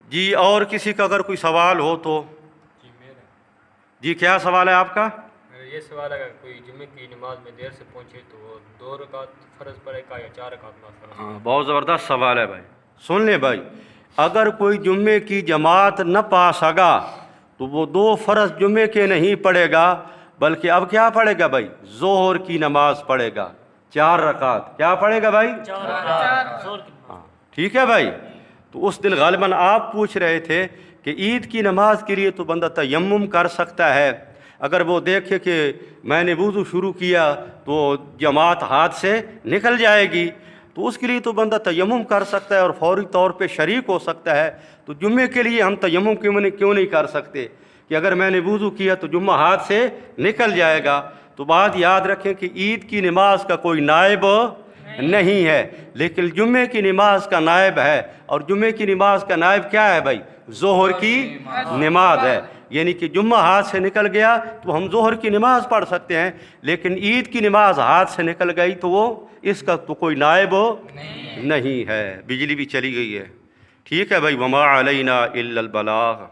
جی اور کسی کا اگر کوئی سوال ہو تو؟ جی میرا جی کیا سوال ہے آپ کا؟ میرا یہ سوال ہے کہ کوئی جمعے کی نماز میں دیر سے پہنچے تو وہ 2 رکعت فرض پڑے گا یا 4 رکعت نماز فرض؟ ہاں بہت زبردست سوال ہے بھائی. سن لیں بھائی، اگر کوئی جمعے کی جماعت نہ پا سکا تو وہ 2 فرض جمعے کے نہیں پڑھے گا، بلکہ اب کیا پڑھے گا بھائی؟ ظہر کی نماز پڑھے گا 4 رکعت. کیا پڑھے گا بھائی؟ 4 ہاں ٹھیک ہے بھائی. تو اس دن غالباً آپ پوچھ رہے تھے کہ عید کی نماز کے لیے تو بندہ تیمم کر سکتا ہے، اگر وہ دیکھے کہ میں نے وضو شروع کیا تو جماعت ہاتھ سے نکل جائے گی، تو اس کے لیے تو بندہ تیمم کر سکتا ہے اور فوری طور پہ شریک ہو سکتا ہے. تو جمعے کے لیے ہم تیمم کیوں نہیں کر سکتے کہ اگر میں نے وضو کیا تو جمعہ ہاتھ سے نکل جائے گا. تو بات یاد رکھیں کہ عید کی نماز کا کوئی نائب نہیں ہے، لیکن جمعے کی نماز کا نائب ہے. اور جمعے کی نماز کا نائب کیا ہے بھائی؟ ظہر کی نماز ہے. یعنی کہ جمعہ ہاتھ سے نکل گیا تو ہم ظہر کی نماز پڑھ سکتے ہیں، لیکن عید کی نماز ہاتھ سے نکل گئی تو وہ اس کا تو کوئی نائب نہیں ہے. بجلی بھی چلی گئی ہے. ٹھیک ہے بھائی. وما علینا الا البلاغ.